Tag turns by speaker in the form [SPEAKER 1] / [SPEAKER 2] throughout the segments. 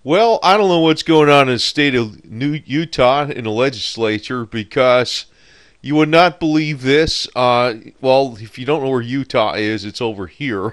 [SPEAKER 1] Well, I don't know what's going on in the state of New Utah in the legislature because you would not believe this. Well, if you don't know where Utah is, it's over here.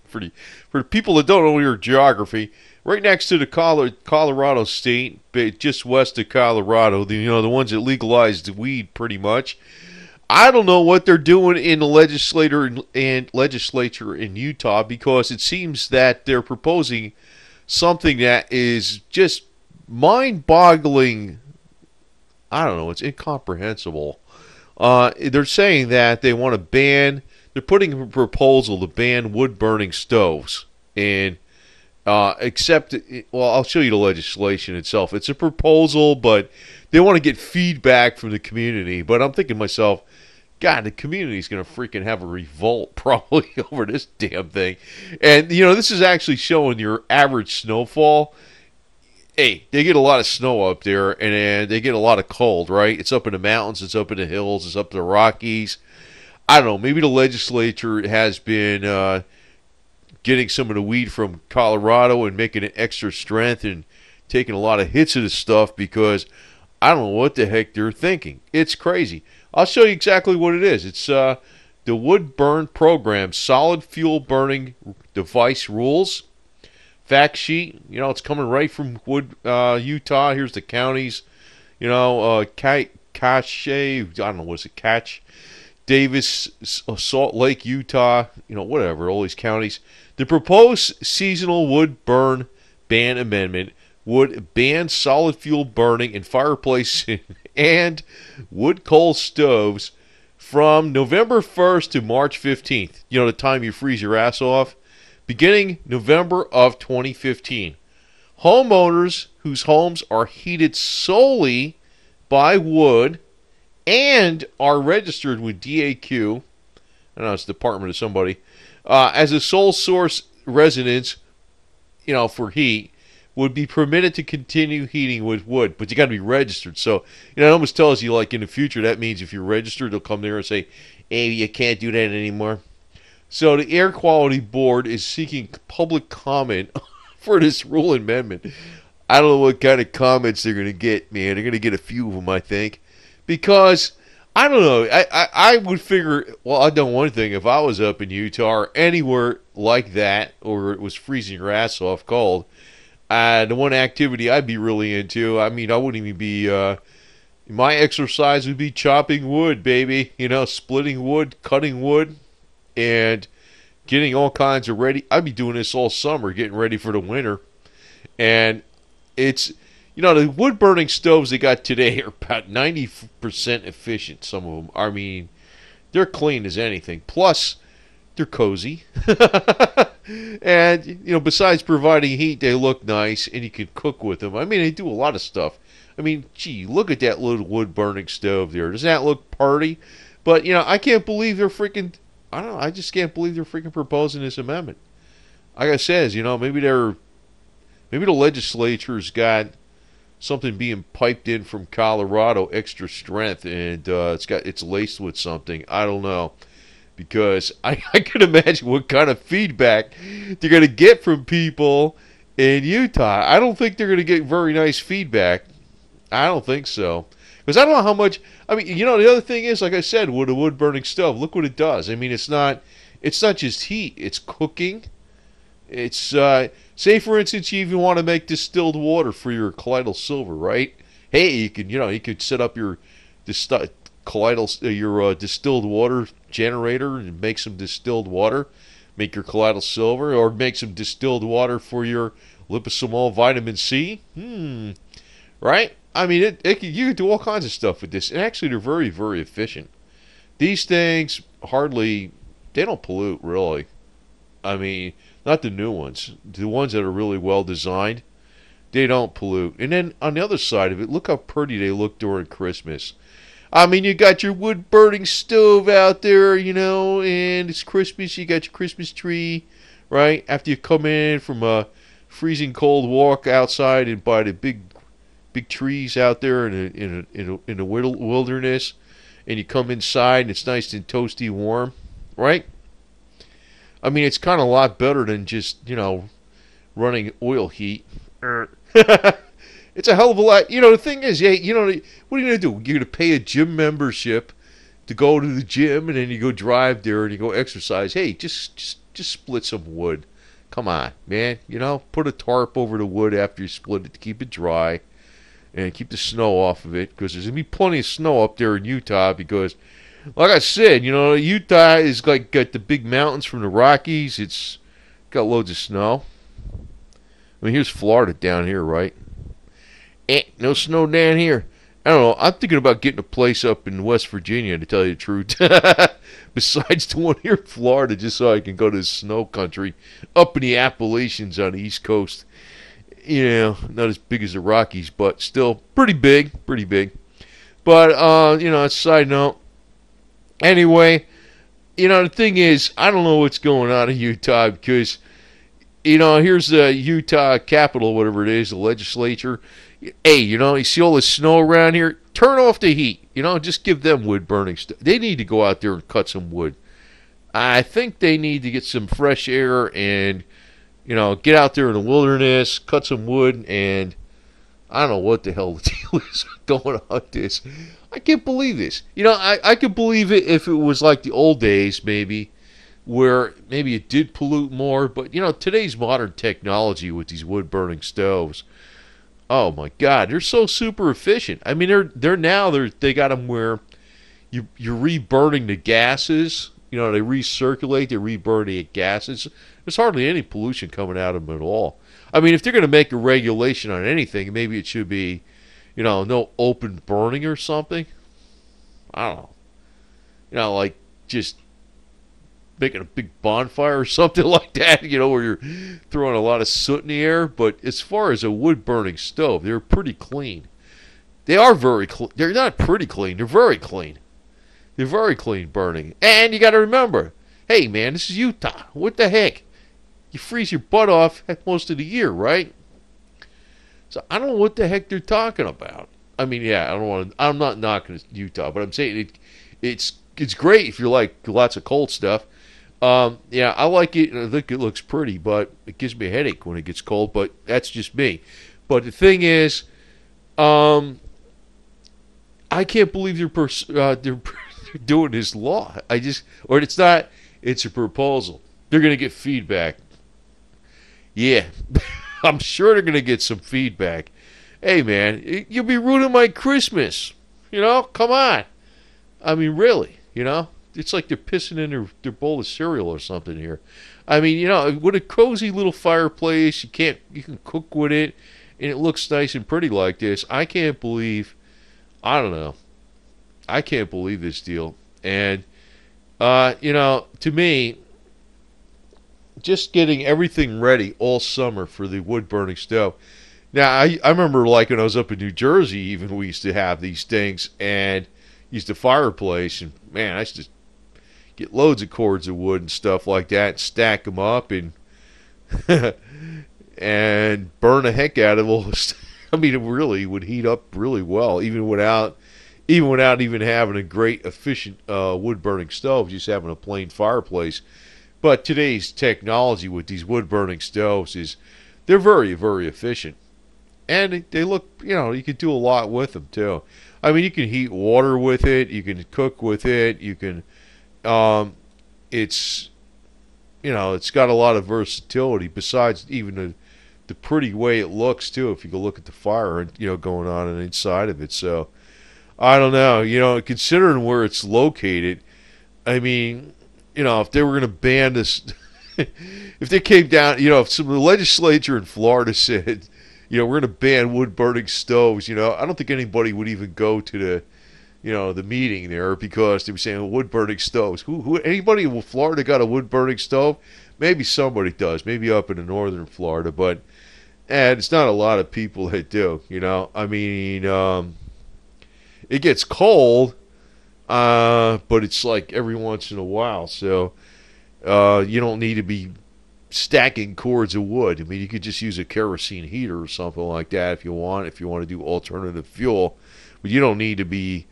[SPEAKER 1] for the for the people that don't know your geography, right next to the Colorado state, just west of Colorado. The ones that legalized weed, pretty much. I don't know what they're doing in the legislature in Utah because it seems that they're proposing something that is just mind-boggling. I don't know. It's incomprehensible. They're saying that they want to ban. They're putting a proposal to ban wood-burning stoves, and except, well, I'll show you the legislation itself. It's a proposal, but they want to get feedback from the community. But I'm thinking to myself, God, the community's going to freaking have a revolt probably over this damn thing. And, this is actually showing your average snowfall. Hey, they get a lot of snow up there, and they get a lot of cold, right? It's up in the mountains, it's up in the hills, it's up in the Rockies. I don't know, maybe the legislature has been getting some of the weed from Colorado and making it extra strength and taking a lot of hits of this stuff because I don't know what the heck they're thinking. It's crazy. I'll show you exactly what it is. It's the Wood Burn Program, Solid Fuel Burning Device Rules. Fact sheet, it's coming right from Utah. Here's the counties, Cache, I don't know, what's it, Cache, Davis, Salt Lake, Utah, whatever, all these counties. The proposed seasonal wood burn ban amendment would ban solid fuel burning in fireplaces and wood coal stoves from November 1st to March 15th. The time you freeze your ass off. Beginning November of 2015. Homeowners whose homes are heated solely by wood and are registered with DAQ, I don't know, it's the department of somebody, as a sole source residence, for heat, would be permitted to continue heating with wood, but you got to be registered. So, it almost tells you, like, in the future, that means if you're registered, they'll come there and say, hey, you can't do that anymore. So the Air Quality Board is seeking public comment for this rule amendment. I don't know what kind of comments they're going to get, man. They're going to get a few of them, I think. Because, I don't know, I would figure, well, I'd done one thing. If I was up in Utah or anywhere like that, or it was freezing your ass off cold, the one activity I'd be really into, I wouldn't even be, my exercise would be chopping wood, baby. Splitting wood, cutting wood, and getting all kinds of ready. I'd be doing this all summer, getting ready for the winter. And it's, the wood burning stoves they got today are about 90% efficient, some of them. They're clean as anything. Plus, they're cozy. And, besides providing heat, they look nice, and you can cook with them. They do a lot of stuff. Gee, look at that little wood burning stove there. Doesn't that look party? But, I can't believe they're freaking, I don't know, I just can't believe they're freaking proposing this amendment. Like I says, maybe the legislature's got something being piped in from Colorado, extra strength, and it's laced with something. I don't know, because I can imagine what kind of feedback they're going to get from people in Utah. I don't think they're going to get very nice feedback. I don't think so. Because I don't know how much. The other thing is, like I said, with a wood burning stove, look what it does. It's not just heat. It's cooking. It's say for instance, you even want to make distilled water for your colloidal silver, right? Hey, you could set up your distilled water generator and make some distilled water. Make your colloidal silver, or make some distilled water for your liposomol vitamin C. Right? You can do all kinds of stuff with this. And actually, they're very, very efficient. These things they don't pollute, really. Not the new ones. The ones that are really well designed, they don't pollute. And then on the other side of it, look how pretty they look during Christmas. You got your wood burning stove out there, and it's Christmas. You got your Christmas tree, right? After you come in from a freezing cold walk outside and by the big trees out there in the wilderness, and you come inside and it's nice and toasty warm, right? It's kind of a lot better than just running oil heat. It's a hell of a lot. The thing is, yeah, what are you going to do? You're going to pay a gym membership to go to the gym, and then you go drive there and you go exercise. Hey, just split some wood. Come on, man. Put a tarp over the wood after you split it to keep it dry and keep the snow off of it, because there's going to be plenty of snow up there in Utah because, like I said, Utah is got the big mountains from the Rockies. It's got loads of snow. I mean, here's Florida down here, right? No snow down here. I don't know. I'm thinking about getting a place up in West Virginia, to tell you the truth. Besides the one here in Florida, just so I can go to the snow country up in the Appalachians on the East Coast. Not as big as the Rockies, but still pretty big. But, a side note. Anyway, the thing is, I don't know what's going on in Utah because, here's the Utah Capitol, whatever it is, the legislature. Hey, you see all the snow around here? Turn off the heat. Just give them wood burning stuff. They need to go out there and cut some wood. I think they need to get some fresh air and, get out there in the wilderness, cut some wood, and I don't know what the hell the deal is going on with this. I can't believe this. I could believe it if it was like the old days, maybe, where maybe it did pollute more. But, today's modern technology with these wood-burning stoves, oh, my God, they're so super efficient. I mean, they got them where you're reburning the gases. They recirculate, they reburn the gases. There's hardly any pollution coming out of them at all. I mean, if they're going to make a regulation on anything, maybe it should be, no open burning or something. I don't know. Like just making a big bonfire or something like that, where you're throwing a lot of soot in the air. But as far as a wood-burning stove, they're pretty clean. They are very clean. They're not pretty clean. They're very clean. They're very clean burning. And you got to remember, hey, man, this is Utah. What the heck? You freeze your butt off most of the year, right? So I don't know what the heck they're talking about. I mean, yeah, I'm not knocking Utah, but I'm saying it's great if you like lots of cold stuff. Yeah, I like it, and I think it looks pretty, but it gives me a headache when it gets cold. But that's just me. But the thing is, I can't believe they're doing this law. It's not. It's a proposal. They're going to get feedback. Yeah, I'm sure they're going to get some feedback. Hey, man, you'll be ruining my Christmas. Come on. I mean, really, it's like they're pissing in their bowl of cereal or something here. I mean, with a cozy little fireplace, you can cook with it, and it looks nice and pretty like this. I can't believe this deal. And, to me, just getting everything ready all summer for the wood-burning stove. Now, I remember, like, when I was up in New Jersey, even, we used to have these things, and used to fireplace, and, man, I used to get loads of cords of wood and stuff like that, and stack them up, and and burn the heck out of all this. I mean, it really would heat up really well, even without even having a great efficient wood-burning stove, just having a plain fireplace. But today's technology with these wood-burning stoves they're very, very efficient. And they look, you can do a lot with them, too. I mean, you can heat water with it. You can cook with it. You can, it's got a lot of versatility besides even the pretty way it looks, too, if you go look at the fire, going on inside of it. So, I don't know. Considering where it's located, I mean, if they were going to ban this, if they came down, if the legislature in Florida said, we're going to ban wood-burning stoves, I don't think anybody would even go to the meeting there because they were saying wood-burning stoves. Anybody in Florida got a wood-burning stove? Maybe somebody does, maybe up in the northern Florida, but it's not a lot of people that do, I mean, it gets cold, but it's like every once in a while, so you don't need to be stacking cords of wood. I mean, you could just use a kerosene heater or something like that if you want to do alternative fuel, but you don't need to be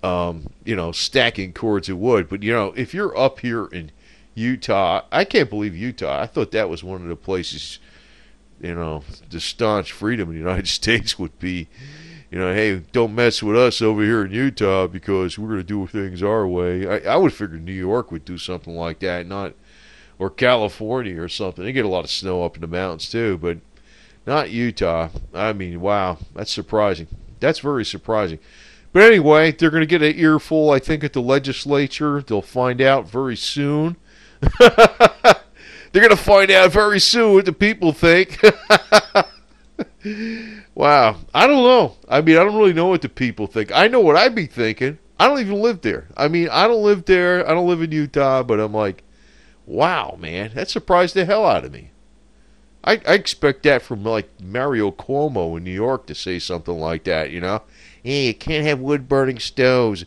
[SPEAKER 1] stacking cords of wood. But if you're up here in Utah, I can't believe Utah. I thought that was one of the places the staunch freedom in the United States would be, hey, don't mess with us over here in Utah because we're going to do things our way. I would figure New York would do something like that, not or California or something. They get a lot of snow up in the mountains too, but not Utah. I mean, wow, that's surprising. That's very surprising. But anyway, they're going to get an earful, I think, at the legislature. They'll find out very soon. They're going to find out very soon what the people think. Wow. I don't know. I mean, I don't really know what the people think. I know what I'd be thinking. I don't even live there. I mean, I don't live there. I don't live in Utah, but I'm like, wow, man, that surprised the hell out of me. I expect that from like Mario Cuomo in New York to say something like that, Hey, you can't have wood burning stoves.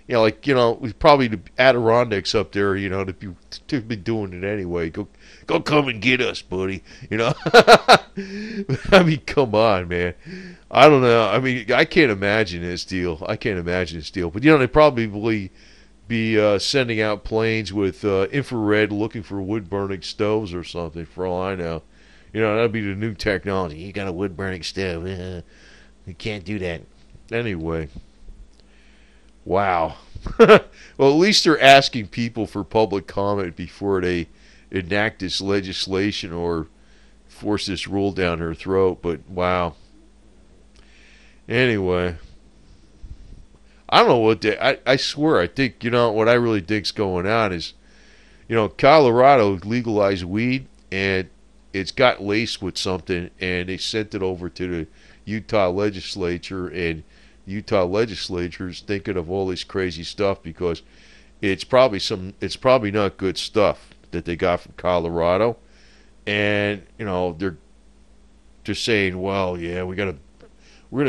[SPEAKER 1] Probably the Adirondacks up there, to be doing it anyway. Go come and get us, buddy. I mean, come on, man. I don't know. I mean, I can't imagine this deal. But, they probably be sending out planes with infrared looking for wood burning stoves or something, for all I know. That'd be the new technology. You got a wood burning stove. You can't do that. Anyway. Wow. Well, at least they're asking people for public comment before they enact this legislation or force this rule down their throat. But wow. Anyway, I don't know what I swear, I think, what I really think's going on is, Colorado legalized weed and it's got laced with something and they sent it over to the Utah legislature, and Utah legislature is thinking of all this crazy stuff because it's probably not good stuff that they got from Colorado, and they're just saying, well, yeah, we're gonna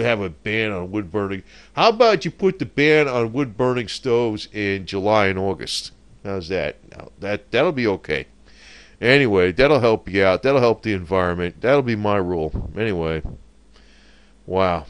[SPEAKER 1] have a ban on wood burning. How about you put the ban on wood burning stoves in July and August? How's that? That'll be okay. Anyway, that'll help you out. That'll help the environment. That'll be my rule. Anyway, wow.